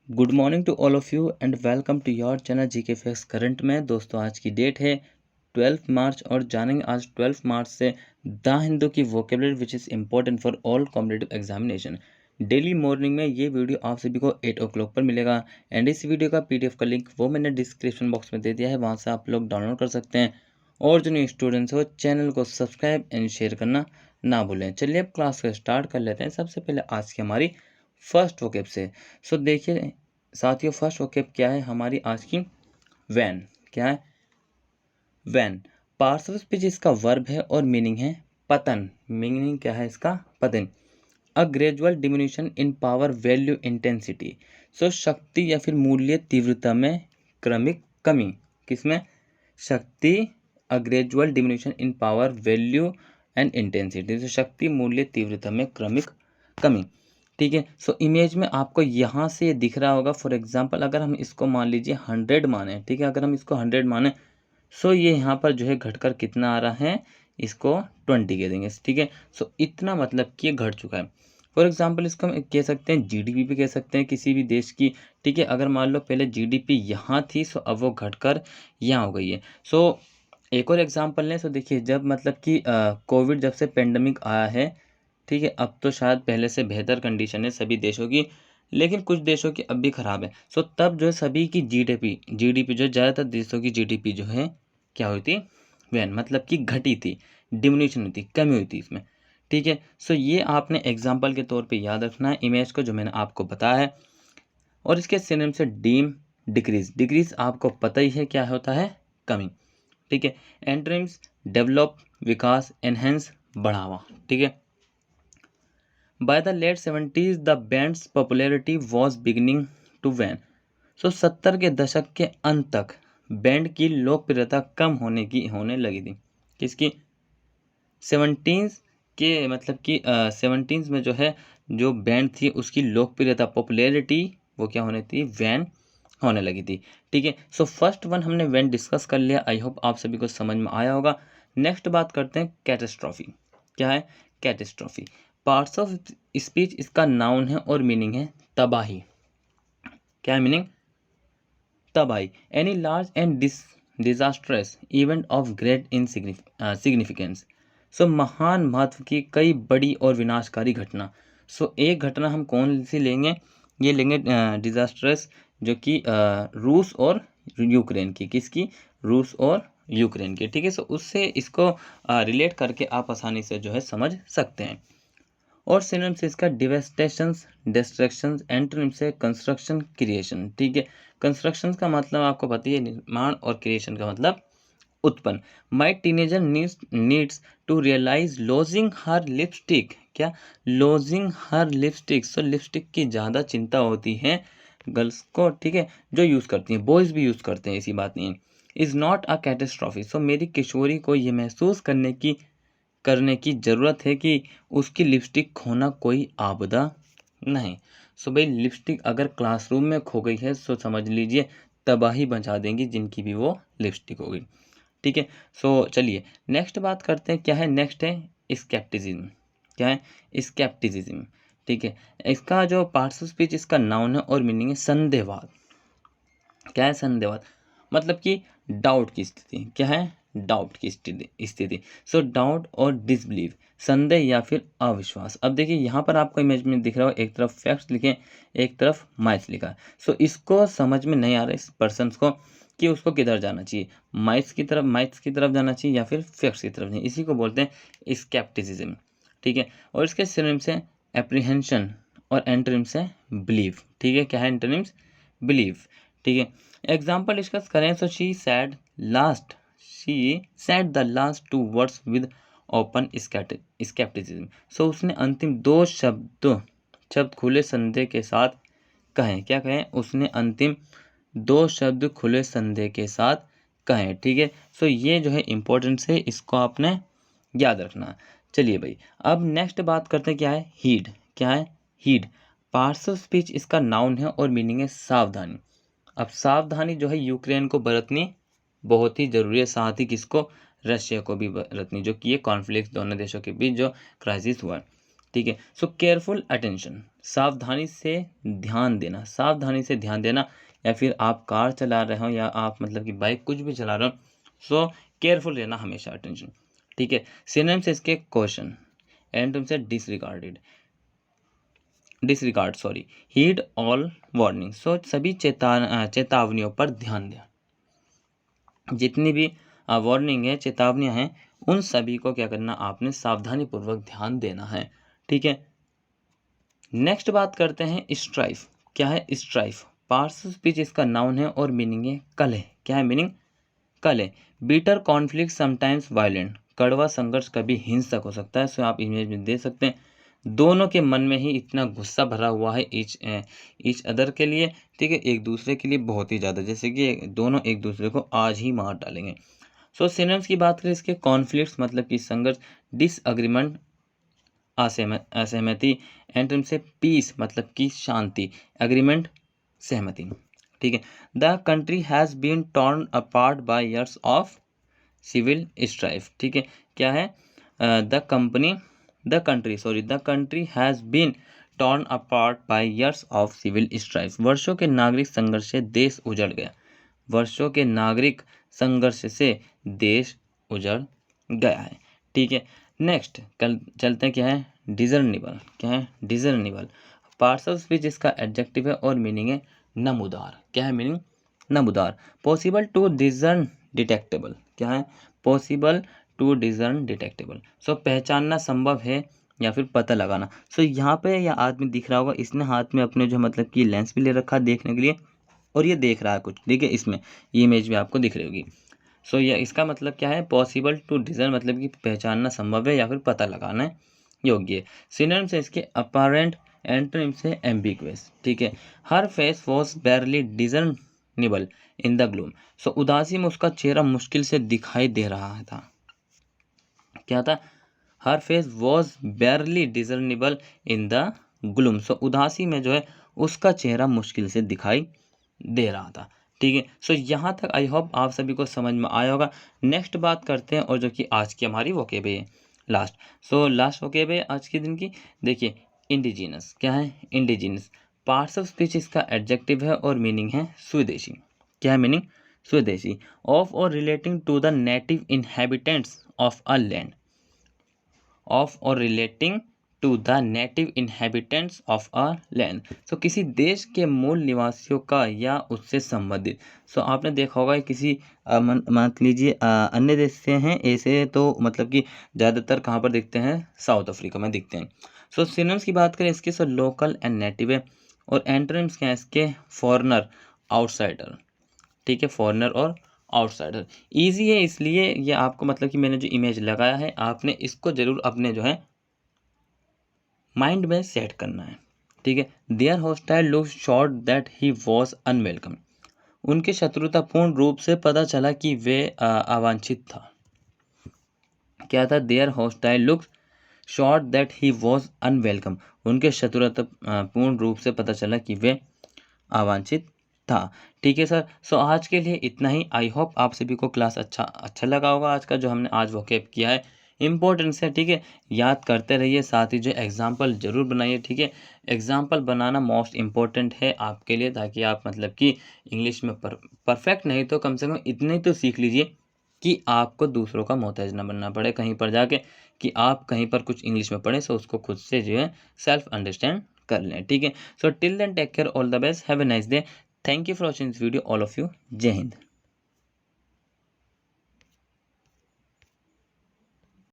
Good morning to all of you and welcome to your channel GK facts current में। दोस्तों आज की date है 12 मार्च और जानेंगे आज 12 मार्च से द हिंदू की vocabulary which is important for all competitive examination. Daily morning में ये वीडियो आप सभी को 8 ओ क्लॉक पर मिलेगा एंड इस वीडियो का पीडीएफ का लिंक वो मैंने डिस्क्रिप्शन बॉक्स में दे दिया है, वहाँ से आप लोग डाउनलोड कर सकते हैं। और जो न्यू स्टूडेंट्स हो चैनल को सब्सक्राइब एंड शेयर करना ना भूलें। चलिए अब क्लास को स्टार्ट कर लेते हैं। सबसे पहले आज की हमारी फर्स्ट वोकेब से। सो देखिए साथियों, फर्स्ट वोकेब क्या है हमारी आज की? वैन। क्या है? वैन। पार्ट्स ऑफ स्पीच इसका वर्ब है और मीनिंग है पतन। मीनिंग क्या है इसका? पतन। A gradual diminution in power value intensity. So शक्ति या फिर मूल्य तीव्रता में क्रमिक कमी। किसमें? शक्ति। अ gradual diminution in power value and intensity. तो शक्ति मूल्य तीव्रता में क्रमिक कमी। ठीक है। सो इमेज में आपको यहाँ से दिख रहा होगा। फॉर एग्जांपल अगर हम इसको मान लीजिए 100 माने, ठीक है, अगर हम इसको 100 माने सो ये यहाँ पर जो है घटकर कितना आ रहा है, इसको 20 कह देंगे। ठीक है। सो इतना मतलब कि ये घट चुका है। फॉर एग्जांपल इसको हम कह सकते हैं जीडीपी भी कह सकते हैं किसी भी देश की। ठीक है। अगर मान लो पहले जीडीपी यहाँ थी सो अब वो घटकर यहाँ हो गई है। सो एक और एग्जांपल लें। सो देखिए जब मतलब कि कोविड जब से पेंडेमिक आया है, ठीक है, अब तो शायद पहले से बेहतर कंडीशन है सभी देशों की, लेकिन कुछ देशों की अब भी ख़राब है। सो तब जो है सभी की जीडीपी जो ज़्यादातर देशों की जीडीपी जो है क्या हुई थी? वैन मतलब कि घटी थी, डिमिन्यूशन हुई थी, कमी हुई थी इसमें। ठीक है। सो ये आपने एग्जाम्पल के तौर पे याद रखना है इमेज को जो मैंने आपको बताया है। और इसके सिनोनिम से डीम, डिक्रीज। डिक्रीज आपको पता ही है क्या होता है? कमी। ठीक है। एंटोनिम्स डेवलप, विकास, एनहेंस, बढ़ावा। ठीक है। By the late 70s, the band's popularity was beginning to wane. सो 70 के दशक के अंत तक बैंड की लोकप्रियता कम होने लगी थी। किसकी? 17 के मतलब कि 17 में जो है जो बैंड थी उसकी लोकप्रियता, पॉपुलैरिटी वो क्या होने थी? वैन होने लगी थी। ठीक है। सो फर्स्ट वन हमने वैन डिस्कस कर लिया। आई होप आप सभी को समझ में आया होगा। नेक्स्ट बात करते हैं कैटेस्ट्रॉफी। क्या है? कैटेस्ट्रॉफी। पार्ट्स ऑफ स्पीच इसका नाउन है और मीनिंग है तबाही। क्या है मीनिंग? तबाही। Any large and disastrous event of great in significance. So महान महत्व की कई बड़ी और विनाशकारी घटना। सो एक घटना हम कौन सी लेंगे? ये लेंगे डिजास्ट्रस, जो कि रूस और यूक्रेन की। किसकी? रूस और यूक्रेन की। ठीक है। सो उससे इसको रिलेट करके आप आसानी से जो है समझ सकते हैं। और सिनोनिम से इसका डिवेस्टेशंस, डिस्ट्रक्शंस, एंटोनिम से कंस्ट्रक्शन, क्रिएशन। ठीक है। कंस्ट्रक्शन का मतलब आपको पता है निर्माण, और क्रिएशन का मतलब उत्पन्न। My teenager needs to realise losing her lipstick. क्या? Losing her lipstick. So lipstick की ज़्यादा चिंता होती है गर्ल्स को। ठीक है। जो यूज़ करती हैं, बॉयज़ भी यूज़ करते हैं, ऐसी बात नहीं है। Is not a catastrophe. So मेरी किशोरी को ये महसूस करने की ज़रूरत है कि उसकी लिपस्टिक खोना कोई आपदा नहीं। सो भाई लिपस्टिक अगर क्लासरूम में खो गई है सो समझ लीजिए तबाही मचा देंगी जिनकी भी वो लिपस्टिक होगी। ठीक है। सो चलिए नेक्स्ट बात करते हैं। क्या है? नेक्स्ट है स्केप्टिसिज्म। क्या है? स्केप्टिसिज्म। ठीक है। इसका जो पार्ट्स ऑफ स्पीच इसका नाउन है और मीनिंग है संदेहवाद। क्या है? संदेहवाद मतलब कि डाउट की स्थिति। क्या है? डाउट की स्थिति। सो डाउट और डिसबिलीव, संदेह या फिर अविश्वास। अब देखिए यहाँ पर आपको इमेज में दिख रहा हो, एक तरफ फैक्ट्स लिखे, एक तरफ माइथ्स लिखा है। सो इसको समझ में नहीं आ रहा इस पर्सन को कि उसको किधर जाना चाहिए, माइथ्स की तरफ जाना चाहिए या फिर फैक्ट्स की तरफ नहीं। इसी को बोलते हैं स्केप्टिसिज्म। ठीक है। और इसके सिनोनिम से एप्रीहेंशन और एंटोनिम्स से बिलीव। ठीक है। क्या है? Antonyms believe. ठीक है। एग्जाम्पल डिस्कस करें तो she said the last two words with open scepticism. So उसने अंतिम दो शब्द खुले संदेह के साथ कहें। क्या कहें? उसने अंतिम दो शब्द खुले संदेह के साथ कहें। ठीक है। सो ये जो है इंपॉर्टेंट है, इसको आपने याद रखना। चलिए भाई अब नेक्स्ट बात करते हैं। क्या है? हीड। क्या है? हीड। पार्ट्स ऑफ स्पीच इसका नाउन है और मीनिंग है सावधानी। अब सावधानी जो है यूक्रेन को बरतनी बहुत ही ज़रूरी है, साथ ही किसको? रशिया को भी बरतनी, जो कि ये कॉन्फ्लिक्ट दोनों देशों के बीच जो क्राइसिस हुआ है। ठीक है। सो केयरफुल अटेंशन, सावधानी से ध्यान देना, सावधानी से ध्यान देना, या फिर आप कार चला रहे हो या आप मतलब कि बाइक कुछ भी चला रहे हो, सो केयरफुल रहना हमेशा, अटेंशन, ठीक है। सिनोनिम्स इसके क्वेश्चन, एंटोनिम्स से disregarded, disregard sorry, heed all warning, so सभी चेतावनियों पर ध्यान दें, जितनी भी वार्निंग है, चेतावनियां हैं, उन सभी को क्या करना, आपने सावधानी पूर्वक ध्यान देना है, ठीक है। नेक्स्ट बात करते हैं स्ट्राइफ। क्या है स्ट्राइफ? पार्ट्स ऑफ स्पीच इसका नाउन है और मीनिंग है कलह। क्या है मीनिंग? कलह। बीटर कॉन्फ्लिक्ट समटाइम्स वायलेंट, कड़वा संघर्ष कभी हिंसक हो सकता है। सो आप इमेज में दे सकते हैं, दोनों के मन में ही इतना गुस्सा भरा हुआ है ईच अदर के लिए, ठीक है, एक दूसरे के लिए बहुत ही ज़्यादा, जैसे कि दोनों एक दूसरे को आज ही मार डालेंगे। सो सिनोनिम्स की बात करें इसके, कॉन्फ्लिक्ट्स मतलब कि संघर्ष, डिसएग्रीमेंट असहमति, एंटोनिम से पीस मतलब कि शांति, एग्रीमेंट सहमति, ठीक है। The country has been torn apart by years of civil strife, ठीक है। क्या है? The country has been torn apart by years of civil strife, वर्षों के नागरिक संघर्ष से देश उजड़ गया, वर्षों के नागरिक संघर्ष से देश उजड़ गया है, ठीक है। नेक्स्ट कल चलते हैं, क्या है? डिजर्निबल। क्या है? डिजर्निबल। पार्ट्स ऑफ स्पीच इसका एडजेक्टिव है और मीनिंग है नमूदार। क्या है मीनिंग? नमूदार। Possible to discern detectable. क्या है? Possible to discern detectable, so पहचानना संभव है या फिर पता लगाना। सो यहाँ पे यह आदमी दिख रहा होगा, इसने हाथ में अपने जो मतलब कि लेंस भी ले रखा देखने के लिए, और ये देख रहा है कुछ, ठीक है, इसमें ये इमेज भी आपको दिख रही होगी। सो यह इसका मतलब क्या है? पॉसिबल टू डिजर्न मतलब कि पहचानना संभव है या फिर पता लगाना योग्य है। सिनोनिम्स से इसके अपैरेंट, एंटोनिम से एम्बिगुअस, ठीक है। Her face was barely discernible in the gloom, so उदासी में उसका चेहरा मुश्किल से दिखाई दे रहा था। क्या था? Her face was barely discernible in the gloom, so उदासी में जो है उसका चेहरा मुश्किल से दिखाई दे रहा था, ठीक है। सो यहाँ तक आई होप आप सभी को समझ में आया होगा। नेक्स्ट बात करते हैं, और जो कि आज की हमारी वोकेब है लास्ट। सो लास्ट वोकेब है आज के दिन की, देखिए इंडिजिनस। क्या है? इंडिजिनस। पार्ट्स ऑफ स्पीच इसका एडजेक्टिव है और मीनिंग है स्वदेशी। क्या है मीनिंग? स्वदेशी। Of or relating to the native inhabitants of a land, of or relating to the native inhabitants of a land, so किसी देश के मूल निवासियों का या उससे संबंधित। सो आपने देखा होगा किसी मान लीजिए अन्य देश से हैं ऐसे, तो मतलब कि ज़्यादातर कहाँ पर दिखते हैं? साउथ अफ्रीका में दिखते हैं। सो सिनोनिम्स की बात करें इसके, सो लोकल एंड नेटिव है, और एंटोनिम्स क्या है इसके? फॉरेनर, आउटसाइडर, ठीक है, फॉरेनर और आउटसाइडर। ईजी है इसलिए ये आपको मतलब कि मैंने जो इमेज लगाया है, आपने इसको जरूर अपने जो है माइंड में सेट करना है, ठीक है। Their hostile look showed that he was unwelcome, उनके शत्रुतापूर्ण रूप से पता चला कि वे अवांछित था। क्या था? Their hostile look showed that he was unwelcome, उनके शत्रुतापूर्ण रूप से पता चला कि वे अवांछित था, ठीक है सर। सो आज के लिए इतना ही। आई होप आप सभी को क्लास अच्छा लगा होगा आज का, जो हमने आज वोकेब किया है, इम्पोर्टेंस है, ठीक है। याद करते रहिए, साथ ही जो एग्जाम्पल जरूर बनाइए, ठीक है। एग्जाम्पल बनाना मोस्ट इम्पोर्टेंट है आपके लिए, ताकि आप मतलब कि इंग्लिश में परफेक्ट नहीं तो कम से कम इतने तो सीख लीजिए कि आपको दूसरों का मोहताज ना बनना पड़े कहीं पर जाके, कि आप कहीं पर कुछ इंग्लिश में पढ़ें, सो उसको खुद से जो है सेल्फ अंडरस्टैंड कर लें, ठीक है। So till then take care, all the best, have a nice day, thank you for watching this video all of you. जय हिंद।